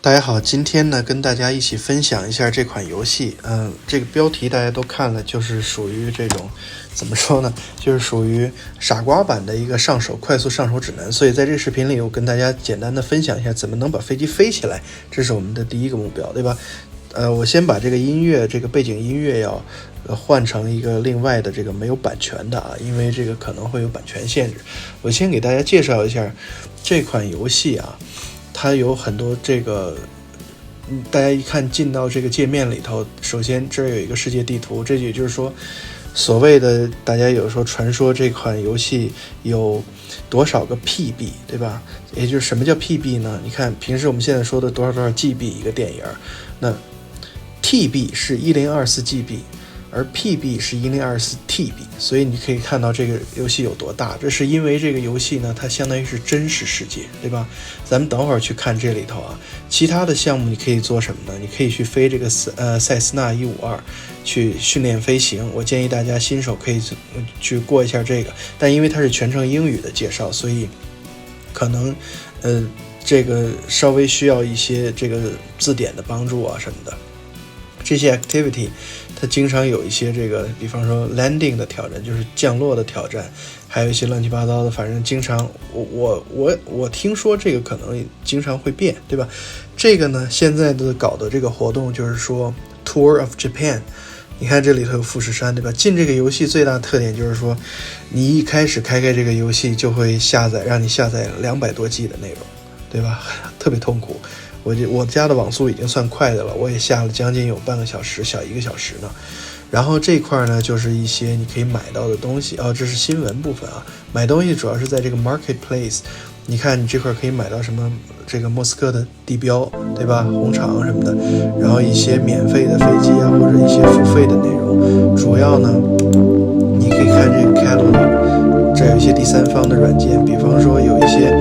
大家好，今天呢跟大家一起分享一下这款游戏。这个标题大家都看了，就是属于这种怎么说呢，就是属于傻瓜版的一个快速上手指南。所以在这个视频里，我跟大家简单的分享一下怎么能把飞机飞起来，这是我们的第一个目标，对吧？我先把这个音乐，这个背景音乐要换成一个另外的这个没有版权的啊，因为这个可能会有版权限制。我先给大家介绍一下这款游戏啊。它有很多这个，大家一看进到这个界面里头，首先这儿有一个世界地图，这也就是说，所谓的大家有时候传说这款游戏有多少个 PB， 对吧？也就是什么叫 PB 呢？你看平时我们现在说的多少 GB 一个电影，那 TB 是1024 GB。而 PB 是1024 TB， 所以你可以看到这个游戏有多大。这是因为这个游戏呢，它相当于是真实世界，对吧？咱们等会儿去看这里头啊，其他的项目你可以做什么呢？你可以去飞这个塞斯纳152去训练飞行。我建议大家新手可以去过一下这个，但因为它是全程英语的介绍，所以可能这个稍微需要一些这个字典的帮助啊什么的。这些 activity 它经常有一些这个，比方说 landing 的挑战，就是降落的挑战，还有一些乱七八糟的，反正经常我听说这个可能经常会变，对吧？这个呢，现在的搞的这个活动就是说 Tour of Japan， 你看这里头有富士山，对吧？进这个游戏最大的特点就是说，你一开始开这个游戏就会让你下载200多 G 的内容，对吧？特别痛苦。我家的网速已经算快的了，我也下了将近有半个小时，小1个小时呢。然后这块呢，就是一些你可以买到的东西这是新闻部分啊。买东西主要是在这个 marketplace， 你看你这块可以买到什么？这个莫斯科的地标，对吧？红场什么的，然后一些免费的飞机啊，或者一些付费的内容。主要呢，你可以看这个 catalog， 这有一些第三方的软件，比方说有一些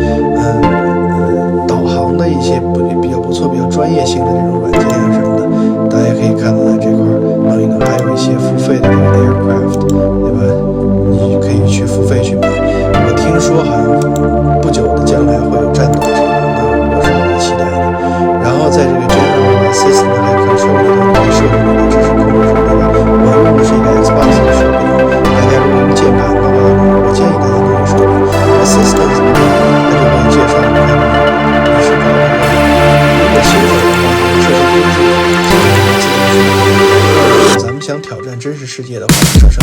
导航的一些比较不错、比较专业性的这种软件啊什么的，大家可以看到在这块弄一弄。还有一些付费的这个 aircraft， 对吧？你可以去付费去买。我听说好像不久的将来会有战斗机，那我是很期待的。然后在这个 general assistant 还可以手里头可以设置你的指示控制，对吧？我用的是一个 Xbox 的手柄，大家如果用键盘的话，我建议大家都用手柄。assistant 它就可以介绍你看。咱们想挑战真实世界的话，设身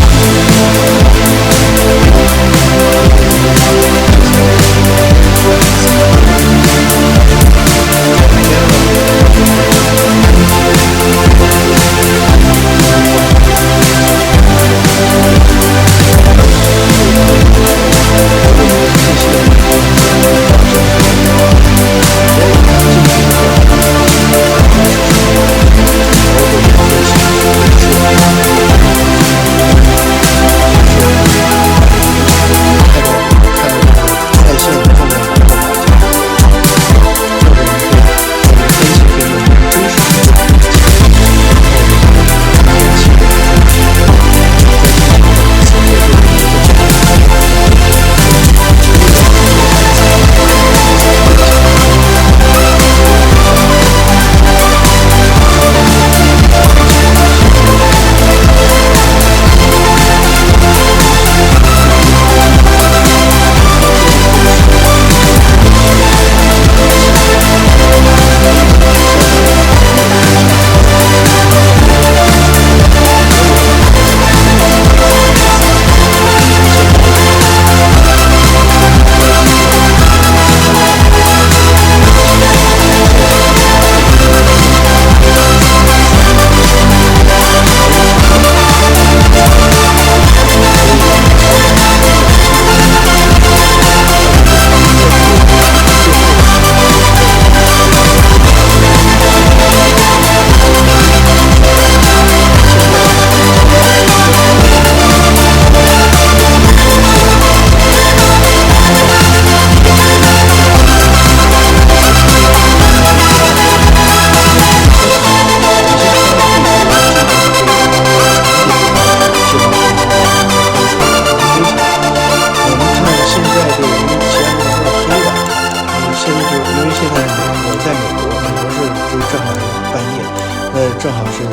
是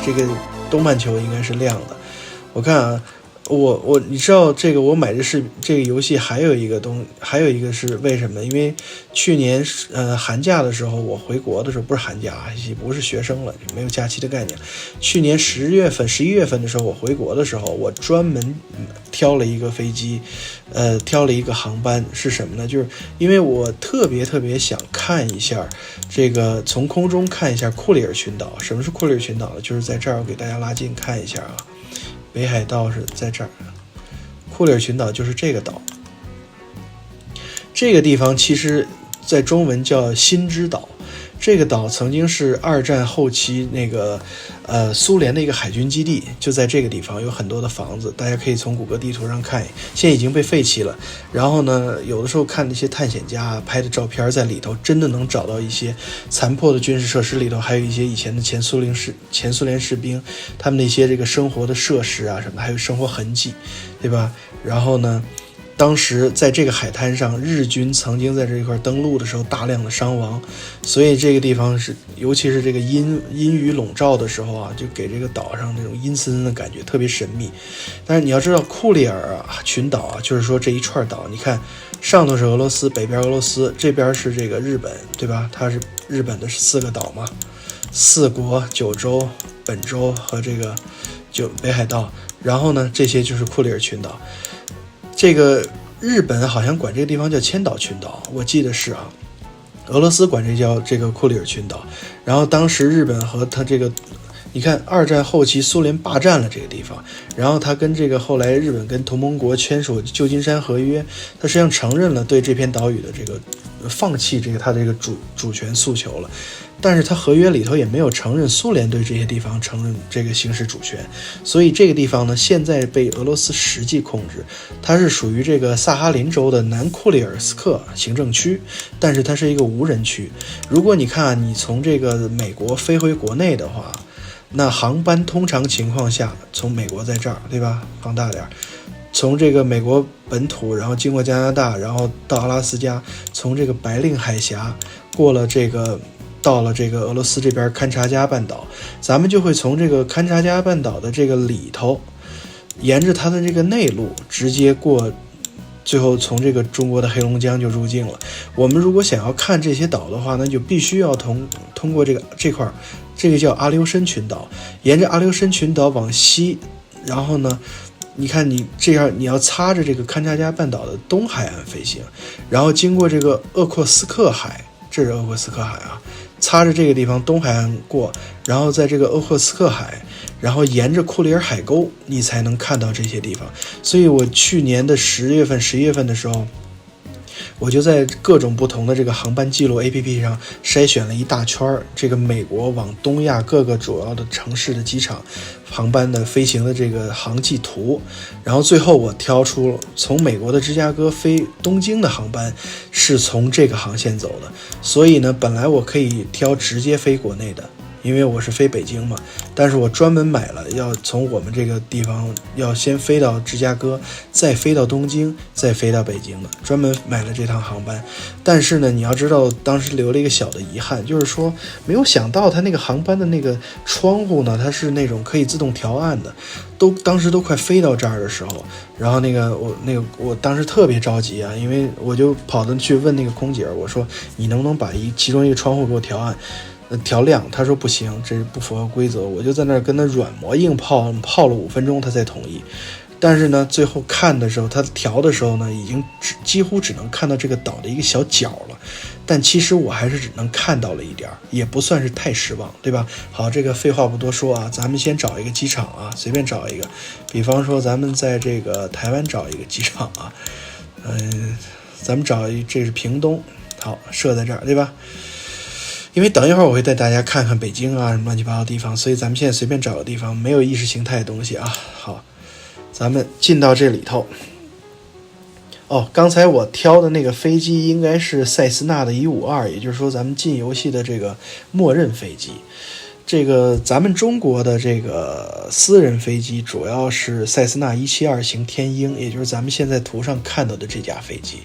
这个东半球应该是亮的。我看啊，你知道这个我买这个游戏还有一个是为什么？因为去年寒假的时候我回国的时候，不是寒假，不是学生了，没有假期的概念。去年11月份的时候我回国的时候，我专门挑了一个飞机，挑了一个航班，是什么呢？就是因为我特别想看一下这个，从空中看一下库里尔群岛。什么是库里尔群岛呢？就是在这儿我给大家拉近看一下啊。北海道是在这儿，库里尔群岛就是这个岛。这个地方其实在中文叫新之岛。这个岛曾经是二战后期那个苏联的一个海军基地，就在这个地方有很多的房子，大家可以从谷歌地图上看，现在已经被废弃了。然后呢，有的时候看那些探险家拍的照片，在里头真的能找到一些残破的军事设施，里头还有一些以前的前苏联士兵他们那些这个生活的设施啊什么的，还有生活痕迹，对吧？然后呢，当时在这个海滩上，日军曾经在这一块登陆的时候大量的伤亡，所以这个地方是，尤其是这个阴雨笼罩的时候啊，就给这个岛上那种阴森森的感觉，特别神秘。但是你要知道，库里尔群岛啊，就是说这一串岛，你看上头是俄罗斯，北边俄罗斯，这边是这个日本，对吧？它是日本的4个岛嘛，4国九州、本州和这个北海道。然后呢，这些就是库里尔群岛。这个日本好像管这个地方叫千岛群岛，我记得是啊。俄罗斯管这叫这个库里尔群岛。然后当时日本和他这个，你看二战后期苏联霸占了这个地方，然后他跟这个后来日本跟同盟国签署旧金山合约，他实际上承认了对这片岛屿的这个放弃这个他这个主权诉求了。但是他合约里头也没有承认苏联对这些地方承认这个行使主权，所以这个地方呢现在被俄罗斯实际控制，它是属于这个萨哈林州的南库里尔斯克行政区，但是它是一个无人区。如果你看你从这个美国飞回国内的话，那航班通常情况下从美国在这儿，对吧？放大点，从这个美国本土，然后经过加拿大，然后到阿拉斯加，从这个白令海峡过了这个到了这个俄罗斯这边堪察加半岛，咱们就会从这个堪察加半岛的这个里头，沿着它的这个内陆直接过，最后从这个中国的黑龙江就入境了。我们如果想要看这些岛的话，那就必须要通过这块，这个叫阿留申群岛，沿着阿留申群岛往西，然后呢，你看你这样，你要擦着这个堪察加半岛的东海岸飞行，然后经过这个鄂霍次克海，这是鄂霍次克海啊，擦着这个地方东海岸过，然后在这个鄂霍次克海，然后沿着库里尔海沟，你才能看到这些地方。所以我去年的10月份、11月份的时候，我就在各种不同的这个航班记录 APP 上筛选了一大圈这个美国往东亚各个主要的城市的机场航班的飞行的这个航迹图，然后最后我挑出从美国的芝加哥飞东京的航班是从这个航线走的。所以呢，本来我可以挑直接飞国内的，因为我是飞北京嘛，但是我专门买了要从我们这个地方要先飞到芝加哥，再飞到东京，再飞到北京的，专门买了这趟航班。但是呢，你要知道当时留了一个小的遗憾，就是说没有想到它那个航班的那个窗户呢，它是那种可以自动调暗的，当时都快飞到这儿的时候，然后我当时特别着急啊，因为我就跑着去问那个空姐，我说你能不能把其中一个窗户给我调暗调亮，他说不行，这不符合规则。我就在那儿跟他软磨硬泡了5分钟，他才同意。但是呢，最后看的时候，他调的时候呢，已经几乎只能看到这个岛的一个小角了。但其实我还是只能看到了一点，也不算是太失望，对吧？好，这个废话不多说啊，咱们先找一个机场啊，随便找一个，比方说咱们在这个台湾找一个机场啊，咱们这是屏东，好，设在这儿，对吧？因为等一会儿我会带大家看看北京啊什么乱七八糟的地方，所以咱们现在随便找个地方，没有意识形态的东西啊。好，咱们进到这里头。刚才我挑的那个飞机应该是塞斯纳的152，也就是说咱们进游戏的这个默认飞机。这个咱们中国的这个私人飞机主要是塞斯纳172型天鹰，也就是咱们现在图上看到的这架飞机，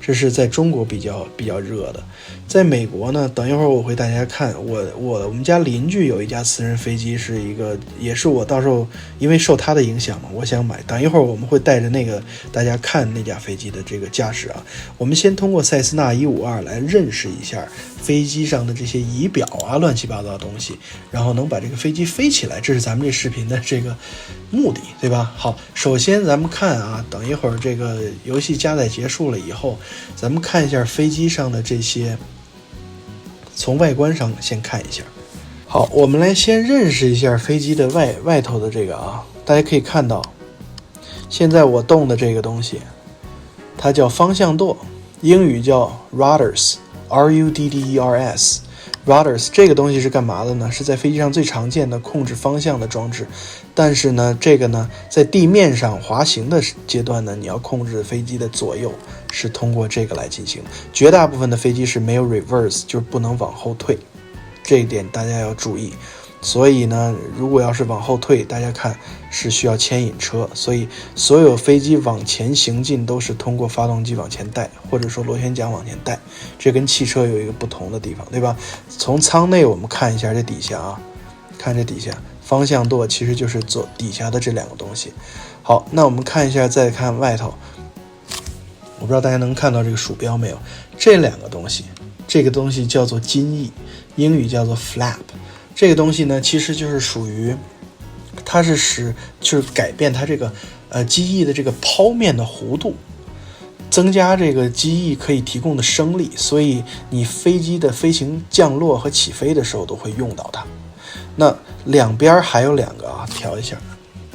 这是在中国比较热的。在美国呢，等一会儿我会大家看，我们家邻居有一架私人飞机，是一个也是我到时候因为受他的影响嘛，我想买。等一会儿我们会带着那个大家看那架飞机的这个驾驶啊。我们先通过塞斯纳152来认识一下飞机上的这些仪表啊，乱七八糟的东西，然后能把这个飞机飞起来，这是咱们这视频的这个目的，对吧？好，首先咱们看啊，等一会儿这个游戏加载结束了以后，咱们看一下飞机上的这些，从外观上先看一下。好，我们来先认识一下飞机的外头的这个啊，大家可以看到，现在我动的这个东西，它叫方向舵，英语叫 rudders。rudders 这个东西是干嘛的呢？是在飞机上最常见的控制方向的装置。但是呢，这个呢，在地面上滑行的阶段呢，你要控制飞机的左右是通过这个来进行。绝大部分的飞机是没有 reverse， 就是不能往后退，这一点大家要注意。所以呢，如果要是往后退，大家看是需要牵引车，所以所有飞机往前行进都是通过发动机往前带，或者说螺旋桨往前带，这跟汽车有一个不同的地方，对吧？从舱内我们看一下这底下啊，看这底下方向舵其实就是左底下的这两个东西。好，那我们看一下，再看外头，我不知道大家能看到这个鼠标没有？这两个东西，这个东西叫做襟翼，英语叫做 flap。这个东西呢，其实就是属于，它是就是改变它这个机翼的这个剖面的弧度，增加这个机翼可以提供的升力，所以你飞机的飞行、降落和起飞的时候都会用到它。那两边还有两个啊，调一下，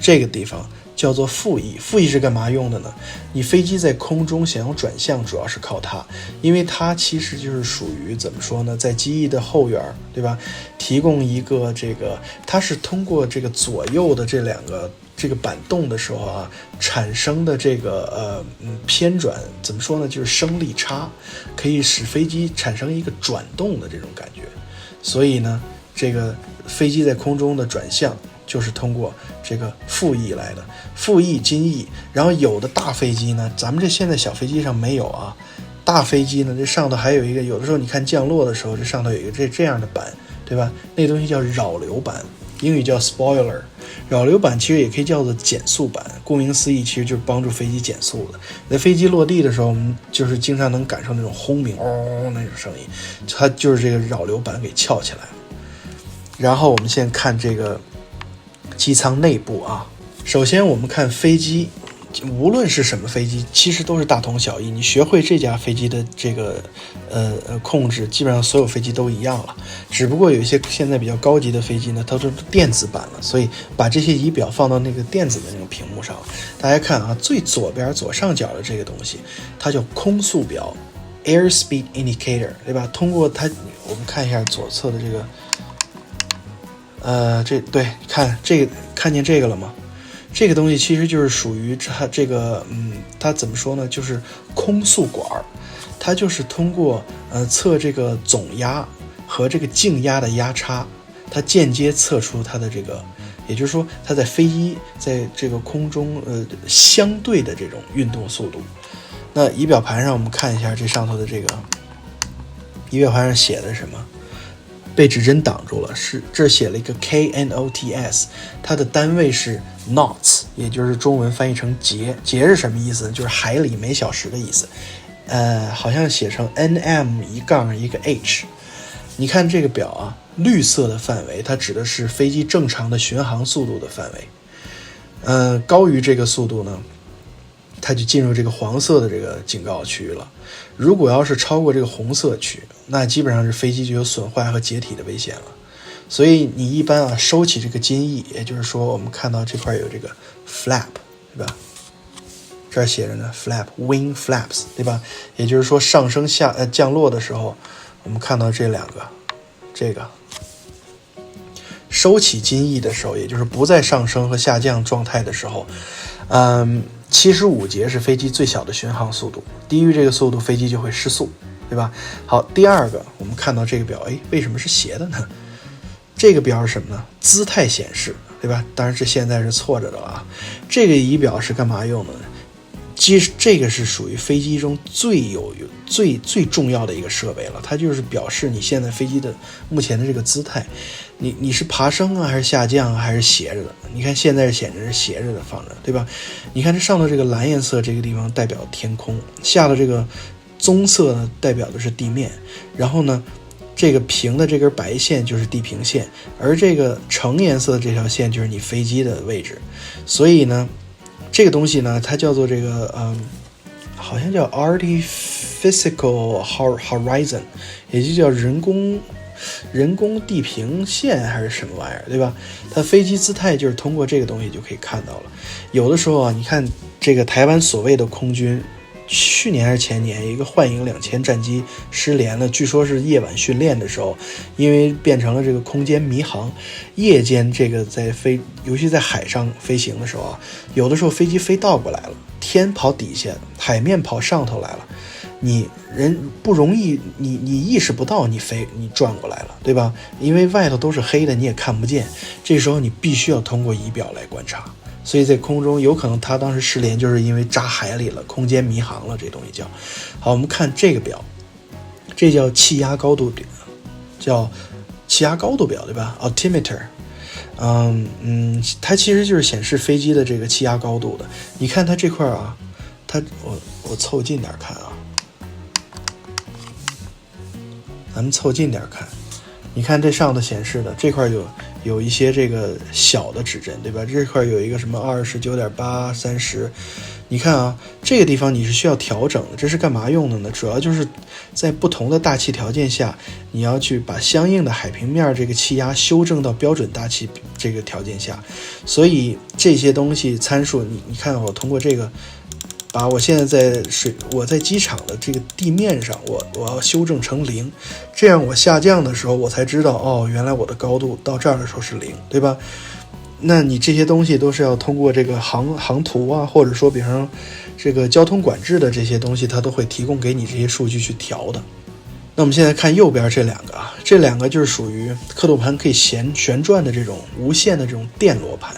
这个地方叫做副翼。副翼是干嘛用的呢？你飞机在空中想要转向，主要是靠它，因为它其实就是属于怎么说呢，在机翼的后缘，对吧？提供一个这个，它是通过这个左右的这两个这个板动的时候啊，产生的这个偏转，怎么说呢？就是升力差，可以使飞机产生一个转动的这种感觉。所以呢，这个飞机在空中的转向就是通过这个副翼来的，副翼、襟翼。然后有的大飞机呢，咱们这现在小飞机上没有啊，大飞机呢，这上头还有一个，有的时候你看降落的时候，这上头有一个这样的板，对吧？那东西叫扰流板，英语叫 spoiler。扰流板其实也可以叫做减速板，顾名思义，其实就是帮助飞机减速的。在飞机落地的时候，我们就是经常能感受那种轰鸣那种声音，它就是这个扰流板给翘起来了。然后我们现在看这个机舱内部啊，首先我们看飞机，无论是什么飞机，其实都是大同小异。你学会这架飞机的这个控制，基本上所有飞机都一样了。只不过有一些现在比较高级的飞机呢，它都是电子版了，所以把这些仪表放到那个电子的那种屏幕上。大家看啊，最左边左上角的这个东西，它叫空速表 （airspeed indicator）， 对吧？通过它，我们看一下左侧的这个。这对，看见这个了吗？这个东西其实就是属于它这个，它怎么说呢？就是空速管，它就是通过测这个总压和这个静压的压差，它间接测出它的这个，也就是说它在飞机在这个空中相对的这种运动速度。那仪表盘上我们看一下这上头的这个仪表盘上写的什么？被指针挡住了，是这写了一个 KNOTS， 它的单位是 knots， 也就是中文翻译成节。节是什么意思呢？就是海里每小时的意思。好像写成 NM 一杠一个 H。你看这个表啊，绿色的范围它指的是飞机正常的巡航速度的范围。高于这个速度呢，它就进入这个黄色的这个警告区域了。如果要是超过这个红色区，那基本上是飞机就有损坏和解体的危险了。所以你一般啊收起这个襟翼，也就是说我们看到这块有这个 flap， 对吧？这儿写着呢 flap wing flaps， 对吧？也就是说上升降落的时候，我们看到这两个，这个收起襟翼的时候，也就是不在上升和下降状态的时候，75节是飞机最小的巡航速度，低于这个速度飞机就会失速，对吧？好，第二个我们看到这个表，为什么是斜的呢？这个表是什么呢？姿态显示，对吧？当然这现在是错着的了啊。这个仪表是干嘛用的呢？其实这个是属于飞机中最重要的一个设备了，它就是表示你现在飞机的目前的这个姿态，你是爬升啊，还是下降啊，还是斜着的？你看现在是显示是斜着的放着，对吧？你看这上头这个蓝颜色这个地方代表天空，下的这个棕色呢代表的是地面，然后呢这个平的这根白线就是地平线，而这个橙颜色的这条线就是你飞机的位置。所以呢这个东西呢它叫做这个好像叫 artificial horizon， 也就叫人工地平线还是什么玩意儿，对吧？它飞机姿态就是通过这个东西就可以看到了。有的时候啊，你看这个台湾所谓的空军，去年还是前年，一个幻影2000战机失联了，据说是夜晚训练的时候，因为变成了这个空间迷航，夜间这个在飞，尤其在海上飞行的时候啊，有的时候飞机飞倒过来了，天跑底下，海面跑上头来了，你人不容易，你意识不到你转过来了，对吧？因为外头都是黑的，你也看不见，这时候你必须要通过仪表来观察。所以在空中有可能他当时失联就是因为扎海里了，空间迷航了，这东西叫。好，我们看这个表，这叫气压高度表，叫气压高度表，对吧？ altimeter。它其实就是显示飞机的这个气压高度的。你看它这块啊，我凑近点看啊，咱们凑近点看，你看这上头显示的这块有一些这个小的指针，对吧？这块有一个什么29.8、30，你看啊，这个地方你是需要调整的，这是干嘛用的呢？主要就是在不同的大气条件下，你要去把相应的海平面这个气压修正到标准大气这个条件下，所以这些东西参数，你看我通过这个。把我现在我在机场的这个地面上，我要修正成0，这样我下降的时候我才知道，哦，原来我的高度到这儿的时候是0，对吧？那你这些东西都是要通过这个航图啊，或者说比方说这个交通管制的这些东西，它都会提供给你这些数据去调的。那我们现在看右边这两个啊，这两个就是属于刻度盘可以旋转的这种无线的这种电罗盘，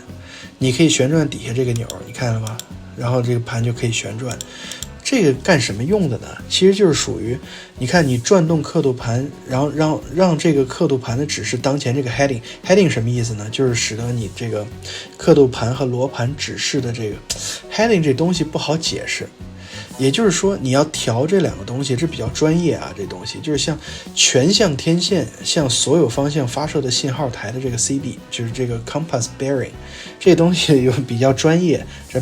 你可以旋转底下这个钮，你看了吗？然后这个盘就可以旋转，这个干什么用的呢？其实就是属于，你看你转动刻度盘，然后让这个刻度盘的指示当前这个 heading 什么意思呢？就是使得你这个刻度盘和罗盘指示的这个 heading 这东西不好解释。也就是说你要调这两个东西，这比较专业啊，这东西就是像全向天线向所有方向发射的信号台的这个 CB， 就是这个 compass bearing， 这东西又比较专业，这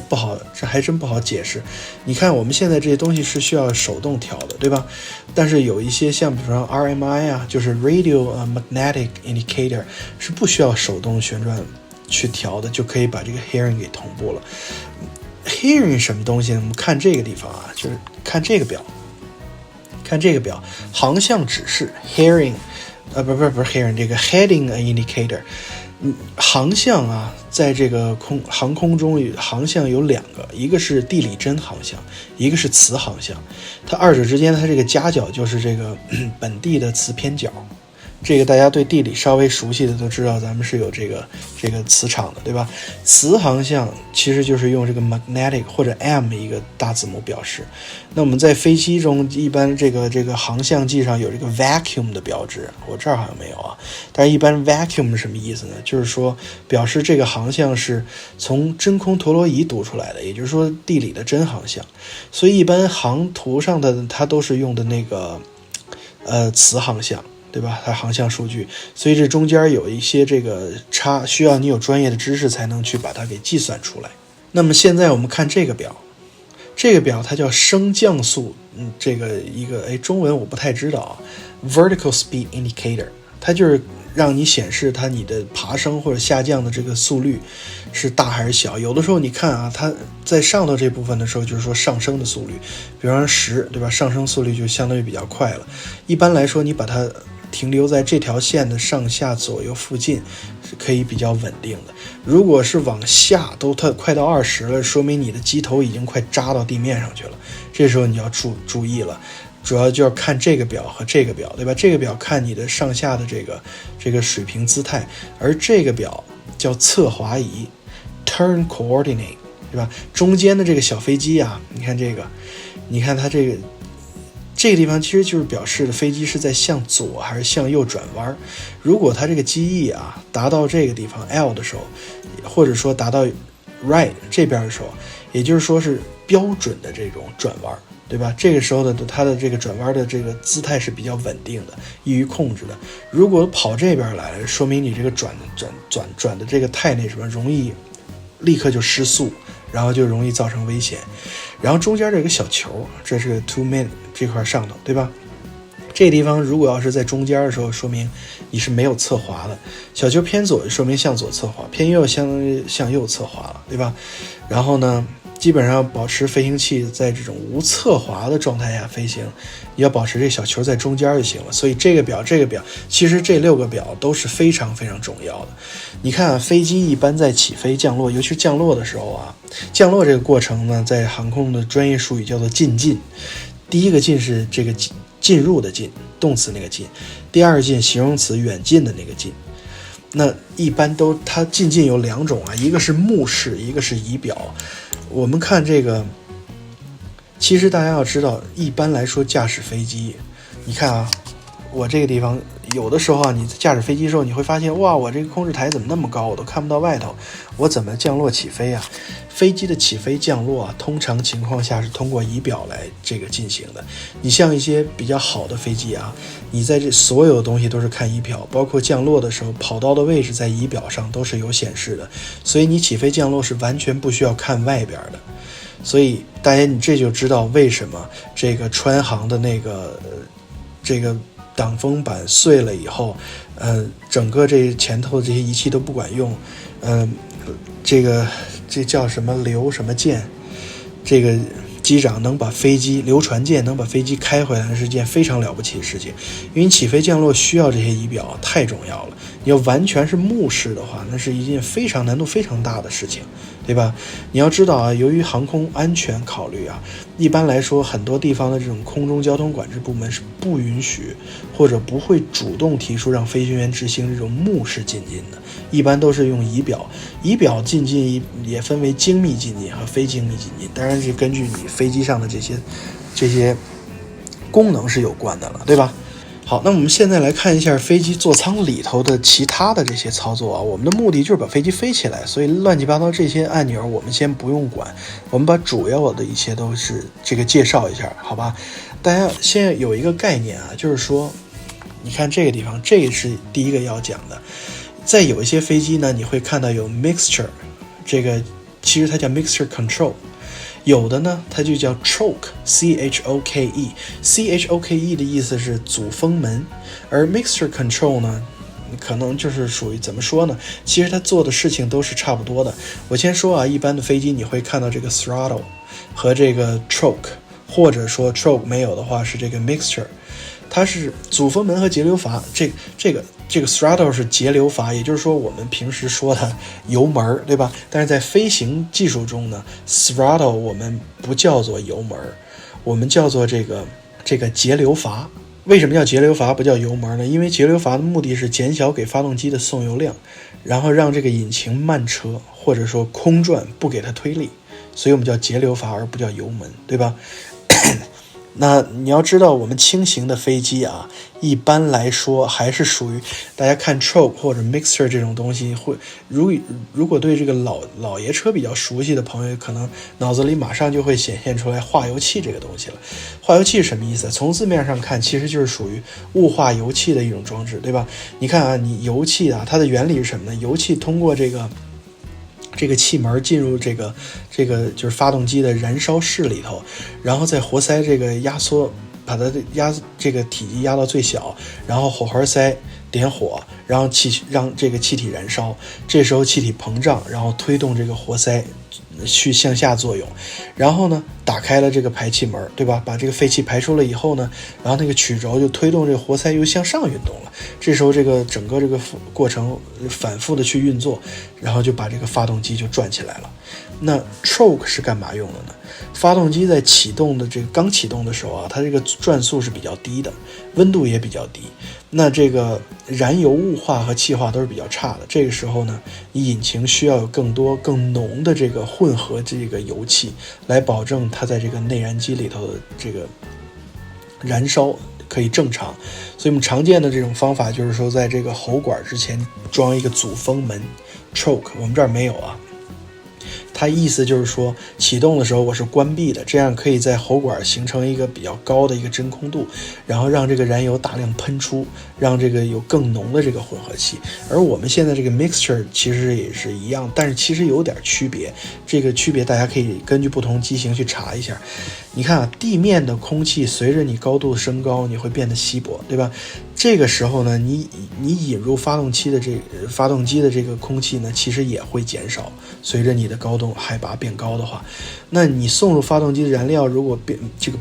还真不好解释。你看我们现在这些东西是需要手动调的，对吧？但是有一些像比如说 RMI 啊，就是 radio magnetic indicator， 是不需要手动旋转去调的，就可以把这个 hearing 给同步了。Hearing 什么东西呢？我们看这个地方啊，就是看这个表，航向指示 hearing， 不是 hearing， 这个 heading indicator， 航向啊，在这个航空中航向有两个，一个是地理真航向，一个是磁航向，它二者之间它这个夹角就是这个本地的磁偏角。这个大家对地理稍微熟悉的都知道，咱们是有这个磁场的，对吧？磁航向其实就是用这个 magnetic 或者 M 一个大字母表示。那我们在飞机中一般这个航向计上有这个 vacuum 的标志，我这儿好像没有啊。但是一般 vacuum 是什么意思呢？就是说表示这个航向是从真空陀螺仪读出来的，也就是说地理的真航向。所以一般航图上的它都是用的那个磁航向。对吧？它航向数据，所以这中间有一些这个需要你有专业的知识才能去把它给计算出来。那么现在我们看这个表，它叫升降速，这个一个中文我不太知道啊 ，vertical speed indicator， 它就是让你显示你的爬升或者下降的这个速率是大还是小。有的时候你看啊，它在上头这部分的时候就是说上升的速率，比方说10，对吧？上升速率就相对于比较快了。一般来说，你把它停留在这条线的上下左右附近是可以比较稳定的。如果是往下都快到20了，说明你的机头已经快扎到地面上去了，这时候你要注意了。主要就要看这个表和这个表，对吧？这个表看你的上下的这个水平姿态，而这个表叫侧滑仪 turn coordinate， 对吧？中间的这个小飞机啊，你看这个，你看它这个地方其实就是表示的飞机是在向左还是向右转弯。如果它这个机翼啊达到这个地方 L 的时候，或者说达到 right 这边的时候，也就是说是标准的这种转弯，对吧？这个时候的它的这个转弯的这个姿态是比较稳定的，易于控制的。如果跑这边来了，说明你这个转的这个太那什么，容易立刻就失速，然后就容易造成危险。然后中间这个小球，这是个 2 min 这块上头，对吧？这个地方如果要是在中间的时候，说明你是没有侧滑的。小球偏左说明向左侧滑，偏右向右侧滑了，对吧？然后呢，基本上保持飞行器在这种无侧滑的状态下飞行，你要保持这小球在中间就行了。所以这个表，其实这6个表都是非常非常重要的。你看啊，飞机一般在起飞降落，尤其是降落的时候啊，降落这个过程呢，在航空的专业术语叫做进近。第一个进是这个进入的进，动词那个进；第二个进形容词远近的那个近。那一般都它进近有2种啊，一个是目视，一个是仪表。我们看这个，其实大家要知道，一般来说驾驶飞机，你看啊，我这个地方有的时候啊，你驾驶飞机的时候，你会发现，哇，我这个控制台怎么那么高，我都看不到外头，我怎么降落起飞啊？飞机的起飞降落啊，通常情况下是通过仪表来这个进行的。你像一些比较好的飞机啊，你在这所有的东西都是看仪表，包括降落的时候跑道的位置在仪表上都是有显示的，所以你起飞降落是完全不需要看外边的。所以大家你这就知道为什么这个川航的那个这个挡风板碎了以后，整个这前头的这些仪器都不管用，这叫什么刘什么舰，这个机长能把飞机刘传健能把飞机开回来是件非常了不起的事情，因为起飞降落需要这些仪表太重要了。你要完全是目视的话，那是一件非常难度非常大的事情，对吧？你要知道啊，由于航空安全考虑啊，一般来说很多地方的这种空中交通管制部门是不允许或者不会主动提出让飞行员执行这种目视进近的，一般都是用仪表。仪表进近也分为精密进近和非精密进近，当然是根据你飞机上的这些功能是有关的了，对吧？好，那我们现在来看一下飞机座舱里头的其他的这些操作啊。我们的目的就是把飞机飞起来，所以乱七八糟这些按钮我们先不用管，我们把主要的一些都是这个介绍一下，好吧？大家现在有一个概念啊，就是说，你看这个地方，这是第一个要讲的。在有一些飞机呢，你会看到有 mixture， 这个其实它叫 mixture control。有的呢，它就叫 choke CHOKE 的意思是阻风门，而 mixture control 呢，可能就是属于怎么说呢？其实它做的事情都是差不多的。我先说啊，一般的飞机你会看到这个 throttle 和这个 choke， 或者说 choke 没有的话是这个 mixture， 它是阻风门和节流阀。这个 throttle 是节流阀，也就是说我们平时说的油门，对吧？但是在飞行技术中呢 ，throttle 我们不叫做油门，我们叫做这个节流阀。为什么叫节流阀不叫油门呢？因为节流阀的目的是减小给发动机的送油量，然后让这个引擎慢车或者说空转，不给它推力，所以我们叫节流阀而不叫油门，对吧？那你要知道，我们轻型的飞机啊，一般来说还是属于大家看 choke 或者 mixture 这种东西，会如果对这个老爷车比较熟悉的朋友，可能脑子里马上就会显现出来化油器这个东西了。化油器是什么意思？从字面上看，其实就是属于雾化油器的一种装置，对吧？你看啊，你油器啊，它的原理是什么呢？油器通过这个气门进入这个就是发动机的燃烧室里头，然后再活塞这个压缩，把它的这个体积压到最小，然后火花塞点火，然后让这个气体燃烧，这时候气体膨胀，然后推动这个活塞去向下作用，然后呢打开了这个排气门，对吧？把这个废气排出了以后呢，然后那个曲轴就推动这个活塞又向上运动了，这时候这个整个这个过程反复的去运作，然后就把这个发动机就转起来了。那 choke 是干嘛用的呢？发动机在启动的这个刚启动的时候啊，它这个转速是比较低的，温度也比较低，那这个燃油雾化和气化都是比较差的。这个时候呢，你引擎需要有更多更浓的这个混合这个油气，来保证它在这个内燃机里头的这个燃烧可以正常。所以我们常见的这种方法就是说，在这个喉管之前装一个阻风门 choke， 我们这儿没有啊。它意思就是说，启动的时候我是关闭的，这样可以在喉管形成一个比较高的一个真空度，然后让这个燃油大量喷出，让这个有更浓的这个混合气。而我们现在这个 mixture 其实也是一样，但是其实有点区别，这个区别大家可以根据不同机型去查一下。你看啊，地面的空气随着你高度升高，你会变得稀薄，对吧？这个时候呢，你引入发动机的这个空气呢，其实也会减少。随着你的高度海拔变高的话，那你送入发动机的燃料如果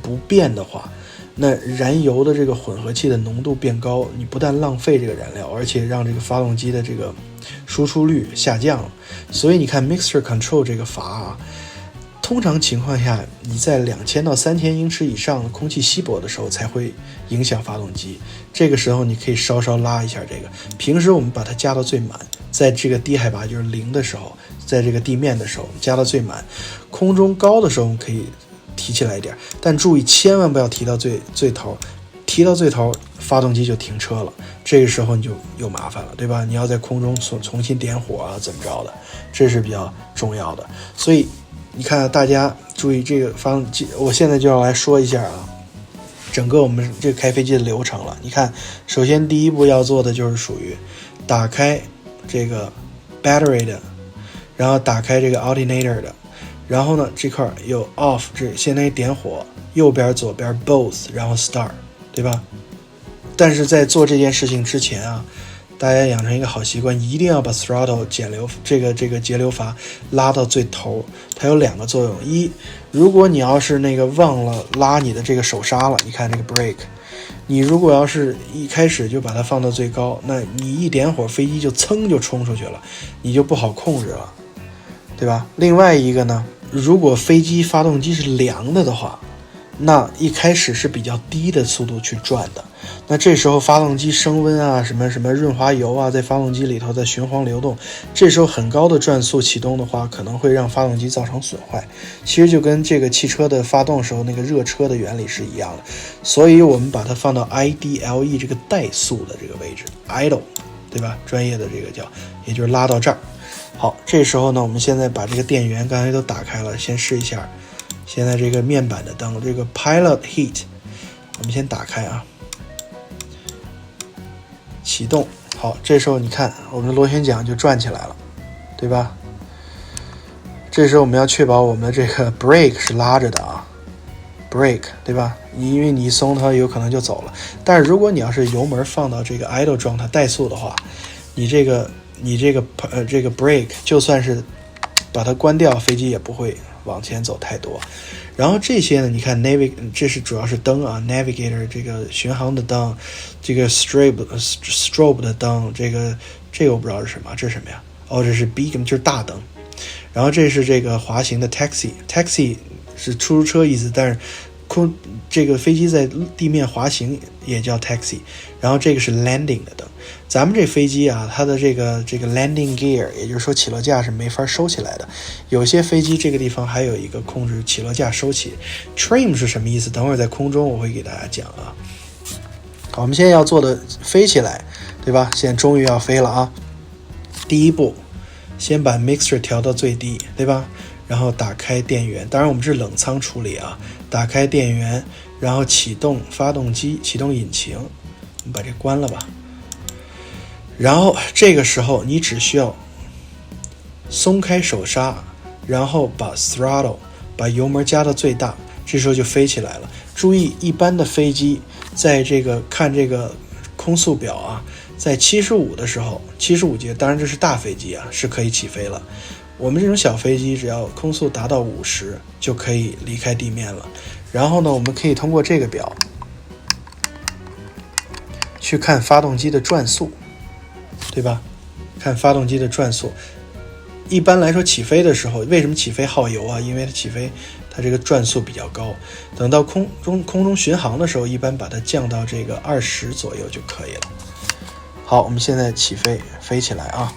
不变的话，那燃油的这个混合气的浓度变高，你不但浪费这个燃料，而且让这个发动机的这个输出率下降。所以你看 mixture control 这个阀啊，通常情况下，你在2000到3000英尺以上的空气稀薄的时候才会影响发动机。这个时候你可以稍稍拉一下这个。平时我们把它加到最满，在这个低海拔就是0的时候，在这个地面的时候加到最满，空中高的时候我们可以提起来一点，但注意千万不要提到最头，提到最头发动机就停车了，这个时候你就有麻烦了，对吧？你要在空中重新点火啊，怎么着的，这是比较重要的。所以你看大家注意这个发动机，我现在就要来说一下啊，整个我们这个开飞机的流程了。你看，首先第一步要做的就是属于打开这个 battery 的，然后打开这个 alternator 的，然后呢这块有 off， 这相当于点火，右边左边 both， 然后 start， 对吧？但是在做这件事情之前啊，大家养成一个好习惯，一定要把 throttle 这个节流阀拉到最头。它有2个作用，一，如果你要是那个忘了拉你的这个手刹了，你看这个 brake， 你如果要是一开始就把它放到最高，那你一点火飞机就噌就冲出去了，你就不好控制了，对吧？另外一个呢，如果飞机发动机是凉的话，那一开始是比较低的速度去转的，那这时候发动机升温啊，什么润滑油啊，在发动机里头在循环流动，这时候很高的转速启动的话，可能会让发动机造成损坏。其实就跟这个汽车的发动时候那个热车的原理是一样的，所以我们把它放到 IDLE 这个怠速的这个位置 idle， 对吧？专业的这个叫，也就是拉到这儿。好，这时候呢，我们现在把这个电源刚才都打开了，先试一下。现在这个面板的灯，这个 Pilot Heat， 我们先打开啊，启动。好，这时候你看我们的螺旋桨就转起来了，对吧？这时候我们要确保我们的这个 brake 是拉着的啊 ，brake， 对吧？因为你一松它有可能就走了。但是如果你要是油门放到这个 idle 状态怠速的话，你这个 brake 就算是把它关掉，飞机也不会往前走太多。然后这些呢，你看这是主要是灯啊 ，navigator 这个巡航的灯，这个 strobe 的灯，这个我不知道是什么，这是什么呀？哦，这是 beacon， 就是大灯。然后这是这个滑行的 taxi 是出租车意思，但是这个飞机在地面滑行也叫 taxi。然后这个是 landing 的灯。咱们这飞机啊，它的这个 landing gear， 也就是说起落架是没法收起来的。有些飞机这个地方还有一个控制起落架收起。trim 是什么意思？等会儿在空中我会给大家讲啊。好，我们现在要做的飞起来，对吧？现在终于要飞了啊。第一步，先把 mixture 调到最低，对吧？然后打开电源，当然我们是冷舱处理啊。打开电源，然后启动发动机，启动引擎。我们把这关了吧。然后这个时候你只需要松开手刹，然后把 throttle 把油门加到最大，这时候就飞起来了。注意，一般的飞机在这个看这个空速表啊，在75的时候，75节，当然这是大飞机啊，是可以起飞了。我们这种小飞机只要空速达到50就可以离开地面了。然后呢，我们可以通过这个表去看发动机的转速，对吧？看发动机的转速。一般来说起飞的时候，为什么起飞耗油啊？因为它起飞它这个转速比较高，等到空中巡航的时候，一般把它降到这个20左右就可以了。好，我们现在起飞，飞起来啊！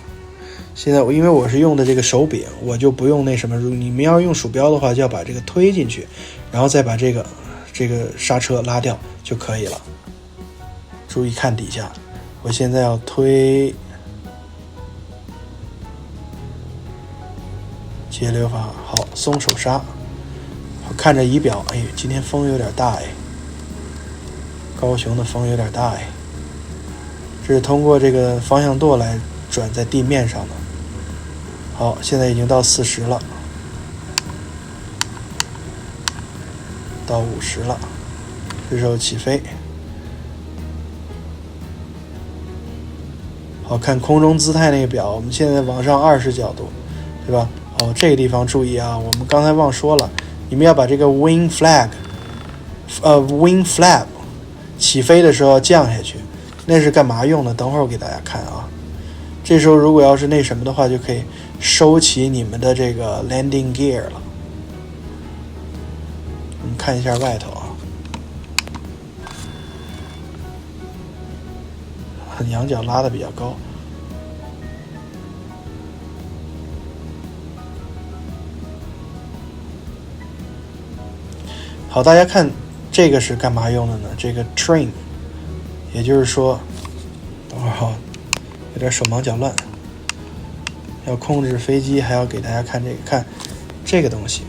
现在因为我是用的这个手柄，我就不用那什么，你们要用鼠标的话，就要把这个推进去，然后再把这个刹车拉掉就可以了。注意看底下，我现在要推节流阀，好，松手刹。我看着仪表，哎，今天风有点大哎，高雄的风有点大哎。这是通过这个方向舵来转在地面上的。好，现在已经到40了，到50了，这时候起飞。好，看空中姿态那个表，我们现在往上20角度，对吧？好，这个地方注意啊，我们刚才忘说了，你们要把这个 wing flap 起飞的时候降下去，那是干嘛用的？等会儿我给大家看啊。这时候如果要是那什么的话，就可以收起你们的这个 landing gear 了。我们看一下外头啊，仰角拉的比较高。好，大家看这个是干嘛用的呢？这个 trim， 也就是说，等会儿有点手忙脚乱，要控制飞机，还要给大家看这个，看这个东西，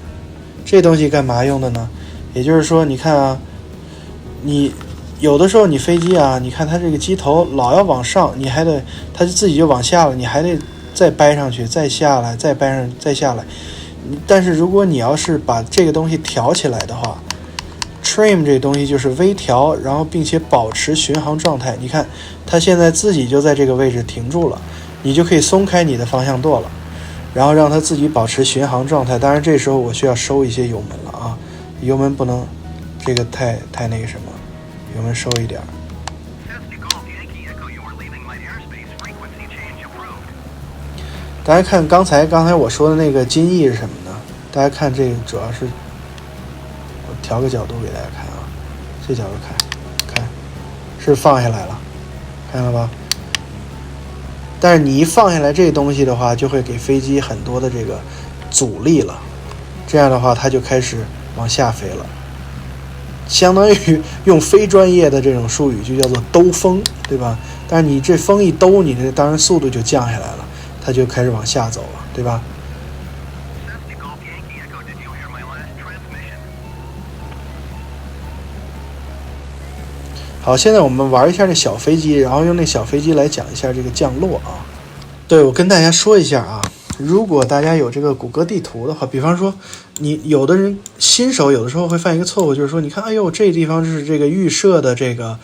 这东西干嘛用的呢？也就是说，你看啊，你有的时候你飞机啊，你看它这个机头老要往上，你还得它自己就往下了，你还得再掰上去，再下来，再掰上，再下来。但是如果你要是把这个东西调起来的话，trim 这东西就是微调，然后并且保持巡航状态。你看它现在自己就在这个位置停住了，你就可以松开你的方向舵了，然后让它自己保持巡航状态。当然这时候我需要收一些油门了啊，油门不能这个太那个什么，油门收一点。大家看刚才我说的那个金翼是什么呢？大家看这个主要是我调个角度给大家看啊，这角度看是放下来了，看到了吧？但是你一放下来这东西的话，就会给飞机很多的这个阻力了，这样的话它就开始往下飞了，相当于用非专业的这种术语就叫做兜风，对吧？但是你这风一兜，你这当然速度就降下来了，它就开始往下走了，对吧？好，现在我们玩一下这小飞机，然后用那小飞机来讲一下这个降落啊。对，我跟大家说一下啊，如果大家有这个谷歌地图的话，比方说你有的人新手有的时候会犯一个错误，就是说你看，哎呦，这地方是这个预设的这个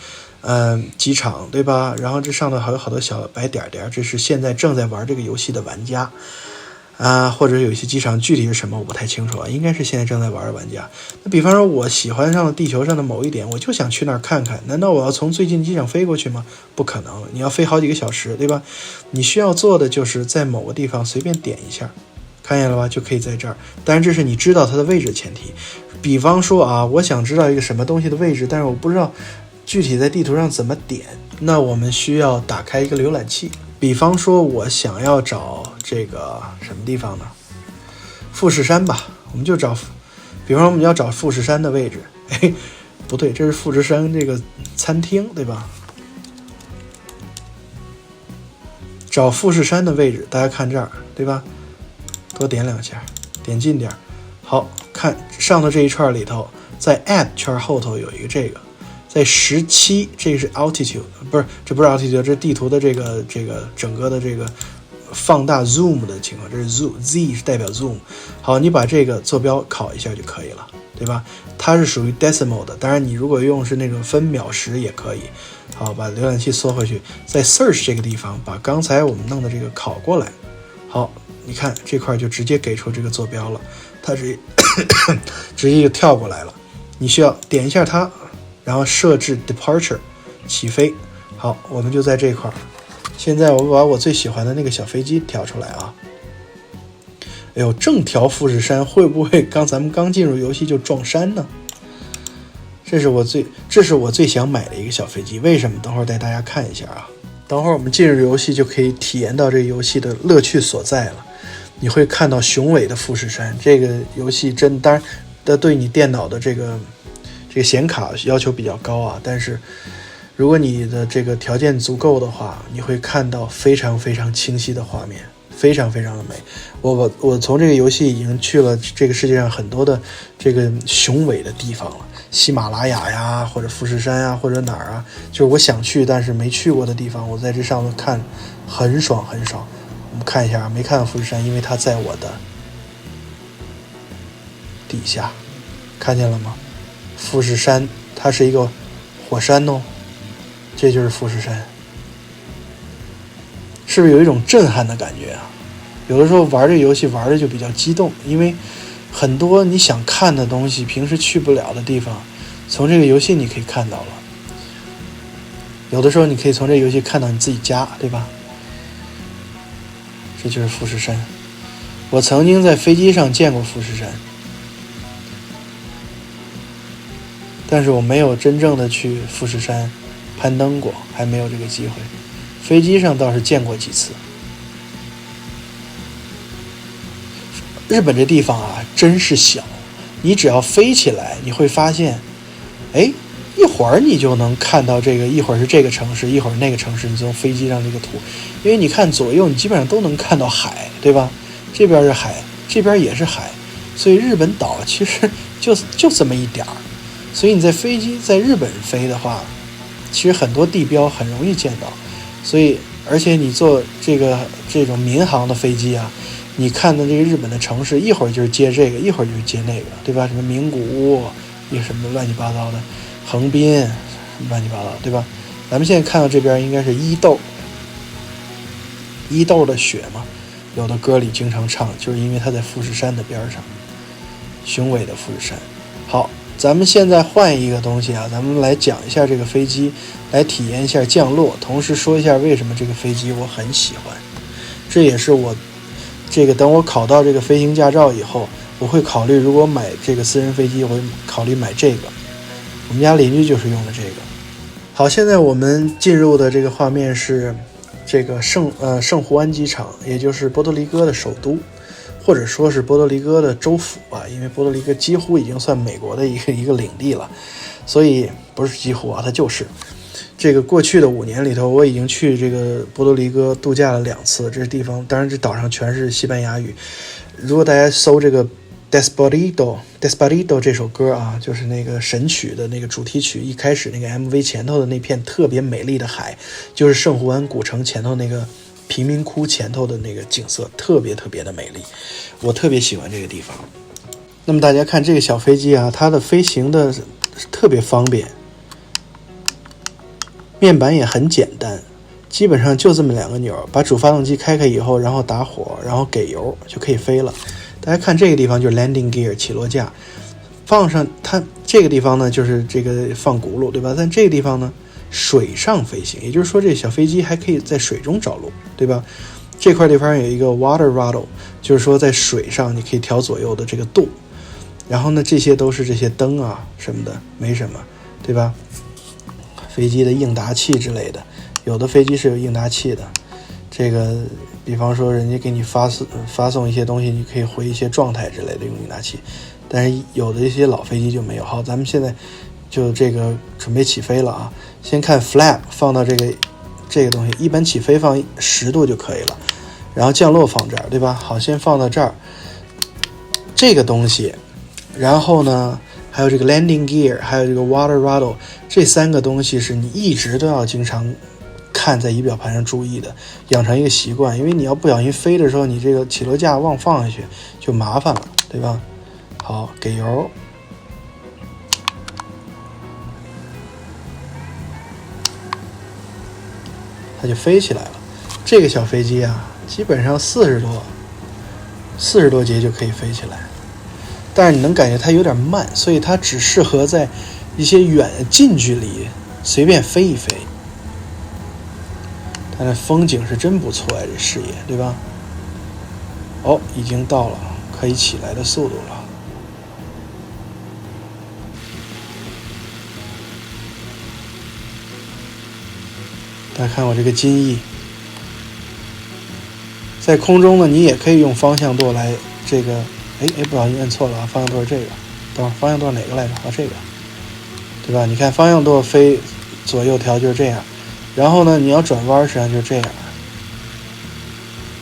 机场，对吧？然后这上头还有好多小白点点，这是现在正在玩这个游戏的玩家。或者有一些机场具体是什么我不太清楚啊，应该是现在正在玩的玩家。那比方说我喜欢上了地球上的某一点，我就想去那儿看看，难道我要从最近机场飞过去吗？不可能，你要飞好几个小时，对吧？你需要做的就是在某个地方随便点一下，看见了吧，就可以在这儿。当然这是你知道它的位置前提。比方说啊，我想知道一个什么东西的位置，但是我不知道具体在地图上怎么点，那我们需要打开一个浏览器。比方说我想要找这个什么地方呢？富士山吧，我们就找，比方说我们要找富士山的位置，不对，这是富士山这个餐厅，对吧？找富士山的位置，大家看这儿，对吧？多点两下，点近点。好，看上头这一串里头，在 at 圈后头有一个这个。在17，这个是 altitude， 这不是 altitude， 这是地图的这个整个的这个放大 zoom 的情况，这是 Z 是代表 zoom。好，你把这个坐标考一下就可以了，对吧？它是属于 decimal 的，当然你如果用是那种分秒时也可以。好，把浏览器缩回去，在 search 这个地方把刚才我们弄的这个拷过来。好，你看这块就直接给出这个坐标了，它直接就跳过来了。你需要点一下它，然后设置 departure 起飞。好，我们就在这块。现在我把我最喜欢的那个小飞机调出来啊。哎呦，正调富士山，会不会咱们刚进入游戏就撞山呢？这是我最想买的一个小飞机，为什么？等会儿带大家看一下啊。等会儿我们进入游戏就可以体验到这个游戏的乐趣所在了。你会看到雄伟的富士山，这个游戏当然的对你电脑的这个显卡要求比较高啊，但是如果你的这个条件足够的话，你会看到非常非常清晰的画面，非常非常的美。我从这个游戏已经去了这个世界上很多的这个雄伟的地方了。喜马拉雅呀，或者富士山呀，或者哪儿啊，就是我想去但是没去过的地方，我在这上面看很爽很爽。我们看一下，没看到富士山，因为它在我的底下，看见了吗？富士山它是一个火山哦，这就是富士山，是不是有一种震撼的感觉啊？有的时候玩这个游戏玩的就比较激动，因为很多你想看的东西，平时去不了的地方，从这个游戏你可以看到了。有的时候你可以从这个游戏看到你自己家，对吧？这就是富士山。我曾经在飞机上见过富士山，但是我没有真正的去富士山攀登过，还没有这个机会。飞机上倒是见过几次。日本这地方啊，真是小，你只要飞起来，你会发现，哎，一会儿你就能看到这个，一会儿是这个城市，一会儿那个城市，你从飞机上这个图，因为你看左右，你基本上都能看到海，对吧？这边是海，这边也是海，所以日本岛其实就这么一点儿，所以你在日本飞的话，其实很多地标很容易见到，所以而且你坐这种民航的飞机啊。你看的这个日本的城市，一会儿就是接这个，一会儿就是接那个，对吧？什么名古屋，一个什么乱七八糟的，横滨，乱七八糟，对吧？咱们现在看到这边应该是伊豆的雪嘛，有的歌里经常唱，就是因为它在富士山的边上，雄伟的富士山。好，咱们现在换一个东西啊，咱们来讲一下这个飞机，来体验一下降落，同时说一下为什么这个飞机我很喜欢。这也是我等我考到这个飞行驾照以后，我会考虑，如果买这个私人飞机，我会考虑买这个。我们家邻居就是用的这个。好，现在我们进入的这个画面是这个圣胡安机场，也就是波多黎各的首都，或者说是波多黎各的州府吧，因为波多黎各几乎已经算美国的一个领地了，所以不是几乎啊，它就是这个过去的5年里头，我已经去这个波多黎各度假了2次。这地方当然这岛上全是西班牙语。如果大家搜这个 Desperado 这首歌啊，就是那个神曲的那个主题曲，一开始那个 MV 前头的那片特别美丽的海，就是圣胡安古城前头那个贫民窟前头的那个景色，特别特别的美丽，我特别喜欢这个地方。那么大家看这个小飞机啊，它的飞行的特别方便，面板也很简单，基本上就这么2个钮，把主发动机开以后，然后打火，然后给油就可以飞了。大家看这个地方就是 landing gear 起落架，放上它这个地方呢就是这个放轱辘，对吧？但这个地方呢水上飞行，也就是说这小飞机还可以在水中着陆，对吧？这块地方有一个 water throttle， 就是说在水上你可以调左右的这个度。然后呢这些都是这些灯啊什么的，没什么，对吧？飞机的应答器之类的，有的飞机是有应答器的，这个比方说人家给你发送一些东西，你可以回一些状态之类的用应答器，但是有的一些老飞机就没有。好，咱们现在就这个准备起飞了啊。先看 flap 放到这个东西，一般起飞放10度就可以了，然后降落放这儿，对吧？好，先放到这儿这个东西，然后呢还有这个 landing gear， 还有这个 water throttle， 这3个东西是你一直都要经常看在仪表盘上注意的，养成一个习惯，因为你要不小心飞的时候，你这个起落架忘放下去就麻烦了，对吧？好，给油，它就飞起来了。这个小飞机啊，基本上40多节就可以飞起来，但是你能感觉它有点慢，所以它只适合在一些近距离随便飞一飞。但是风景是真不错呀，这视野，对吧？哦，已经到了可以起来的速度了。大家看我这个襟翼，在空中呢，你也可以用方向舵来这个，不小心摁错了啊，方向舵是这个，等会儿方向舵哪个来着？这个，对吧？你看方向舵飞左右调就是这样，然后呢，你要转弯实际上就是这样。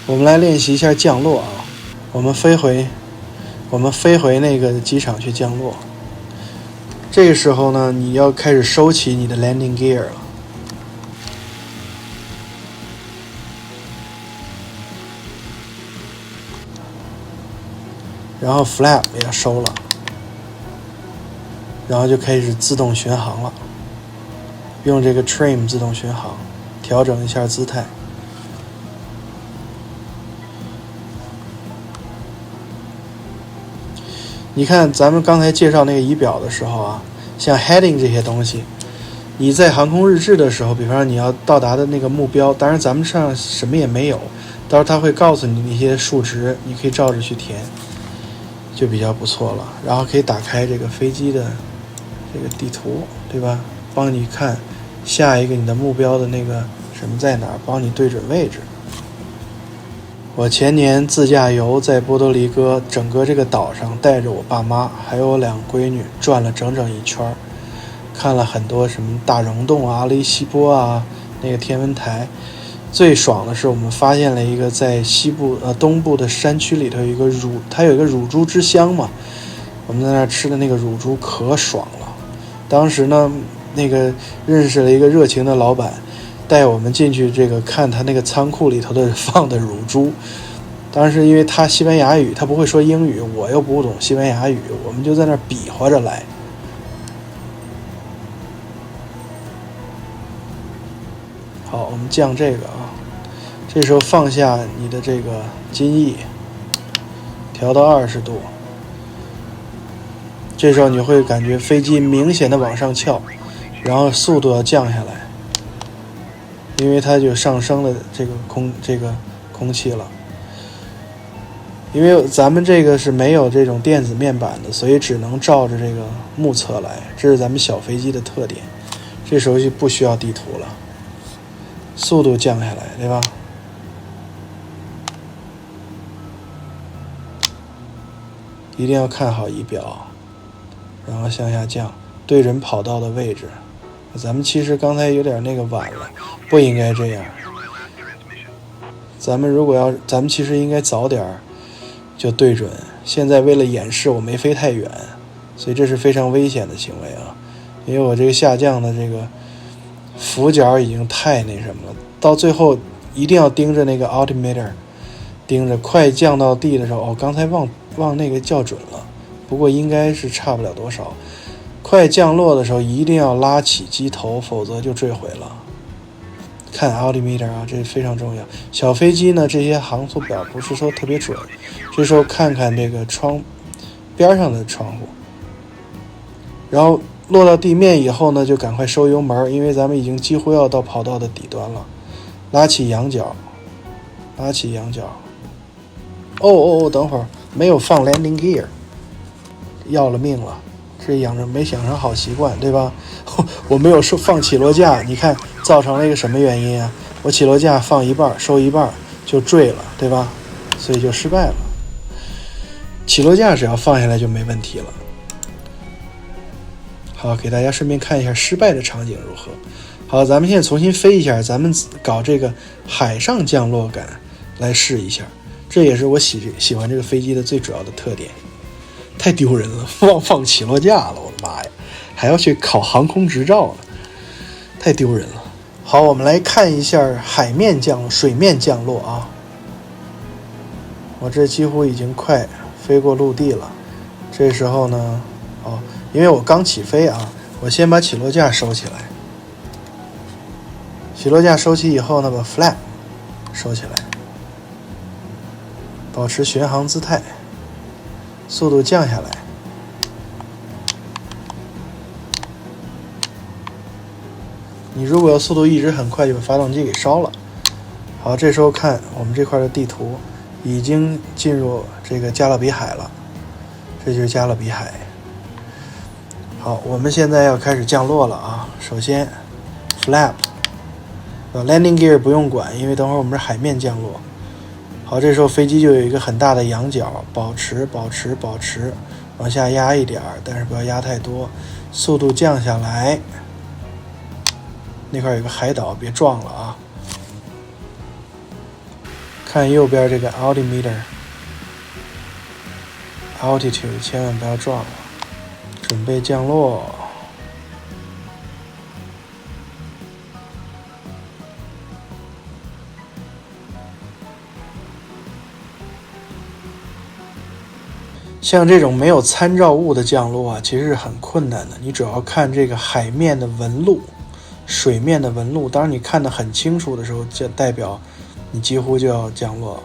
我们来练习一下降落啊，我们飞回那个机场去降落。这个时候呢，你要开始收起你的 landing gear 了。然后 flap 也要收了，然后就开始自动巡航了。用这个 trim 自动巡航，调整一下姿态。你看咱们刚才介绍那个仪表的时候啊，像 heading 这些东西，你在航空日志的时候，比方说你要到达的那个目标，当然咱们上什么也没有，到时候他会告诉你那些数值，你可以照着去填，就比较不错了。然后可以打开这个飞机的这个地图，对吧？帮你看下一个你的目标的那个什么在哪儿，帮你对准位置。我前年自驾游在波多黎各整个这个岛上，带着我爸妈还有我2个闺女转了整整一圈，看了很多什么大溶洞啊、阿雷西波啊，那个天文台。最爽的是我们发现了一个在东部的山区里头有一个它有一个乳猪之乡嘛，我们在那儿吃的那个乳猪可爽了。当时呢，那个认识了一个热情的老板，带我们进去这个看他那个仓库里头的放的乳猪。当时因为他西班牙语，他不会说英语，我又不懂西班牙语，我们就在那儿比划着来。好，我们降这个啊，这时候放下你的这个襟翼，调到20度。这时候你会感觉飞机明显的往上翘，然后速度要降下来，因为它就上升了这个空气了。因为咱们这个是没有这种电子面板的，所以只能照着这个目测来，这是咱们小飞机的特点。这时候就不需要地图了，速度降下来，对吧？一定要看好仪表，然后向下降，对准跑道的位置。咱们其实刚才有点那个晚了，不应该这样。咱们其实应该早点就对准。现在为了演示我没飞太远，所以这是非常危险的行为啊！因为我这个下降的这个俯角已经太那什么了，到最后一定要盯着那个 altimeter， 盯着快降到地的时候，刚才忘那个校准了，不过应该是差不了多少。快降落的时候一定要拉起机头，否则就坠毁了。看 altimeter 啊，这非常重要。小飞机呢，这些航速表不是说特别准，这时候看看这个边上的窗户，然后落到地面以后呢，就赶快收油门，因为咱们已经几乎要到跑道的底端了。拉起仰角。等会儿没有放 landing gear， 要了命了。这没养成好习惯，对吧？我没有放起落架，你看造成了一个什么原因啊？我起落架放一半，收一半就坠了，对吧？所以就失败了。起落架只要放下来就没问题了。好，给大家顺便看一下失败的场景如何。好，咱们现在重新飞一下，咱们搞这个海上降落感来试一下，这也是我喜欢这个飞机的最主要的特点。太丢人了，忘放起落架了，我的妈呀，还要去考航空执照了，太丢人了。好，我们来看一下水面降落啊。我这几乎已经快飞过陆地了。这时候呢，因为我刚起飞啊，我先把起落架收起来。起落架收起以后呢，把 flap 收起来，保持巡航姿态，速度降下来。你如果速度一直很快，就把发动机给烧了。好，这时候看我们这块的地图，已经进入这个加勒比海了，这就是加勒比海。好，我们现在要开始降落了啊！首先 flap。landing gear 不用管，因为等会儿我们是海面降落。好，这时候飞机就有一个很大的仰角，保持，往下压一点，但是不要压太多，速度降下来。那块有个海岛，别撞了啊！看右边这个 altimeter altitude， 千万不要撞了。准备降落。像这种没有参照物的降落啊，其实是很困难的。你主要看这个海面的纹路、水面的纹路。当你看得很清楚的时候，就代表你几乎就要降落了，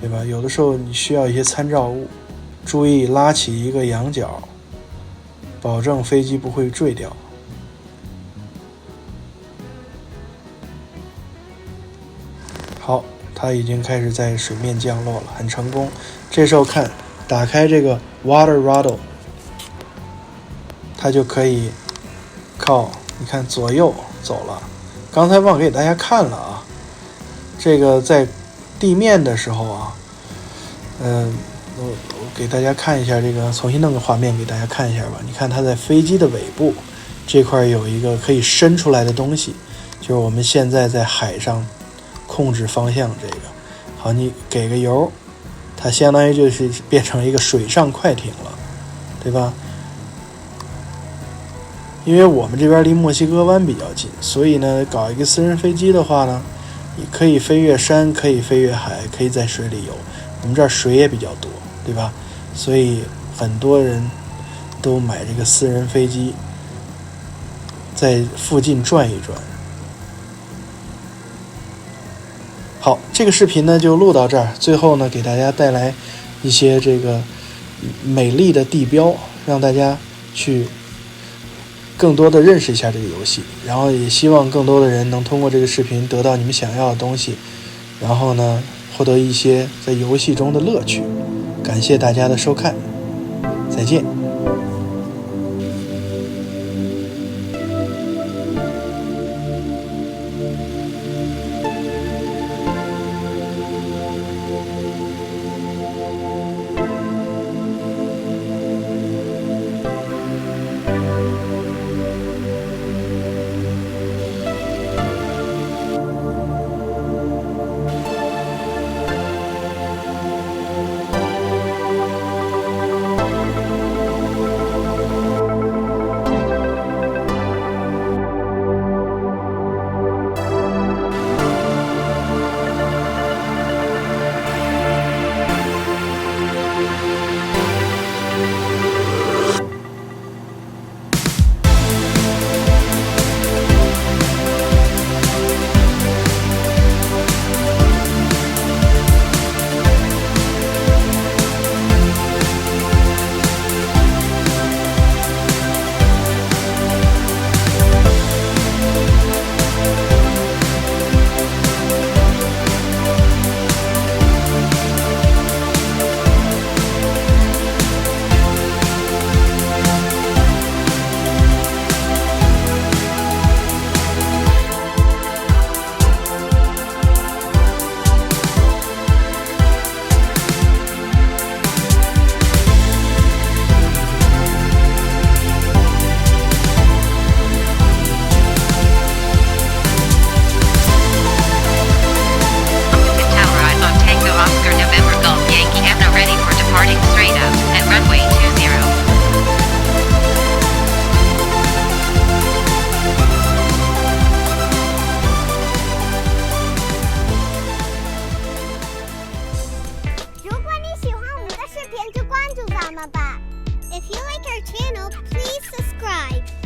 对吧？有的时候你需要一些参照物，注意拉起一个仰角，保证飞机不会坠掉。好，它已经开始在水面降落了，很成功。这时候看。打开这个 water throttle， 它就可以靠你看左右走了。刚才忘给大家看了啊，这个在地面的时候啊，我给大家看一下这个，重新弄个画面给大家看一下吧。你看它在飞机的尾部这块有一个可以伸出来的东西，就是我们现在在海上控制方向这个。好，你给个油。它相当于就是变成一个水上快艇了，对吧？因为我们这边离墨西哥湾比较近，所以呢，搞一个私人飞机的话呢，你可以飞越山，可以飞越海，可以在水里游。我们这儿水也比较多，对吧？所以很多人都买这个私人飞机，在附近转一转。好，这个视频呢就录到这儿。最后呢，给大家带来一些这个美丽的地标，让大家去更多的认识一下这个游戏。然后也希望更多的人能通过这个视频得到你们想要的东西，然后呢，获得一些在游戏中的乐趣。感谢大家的收看，再见。If you like our channel, please subscribe.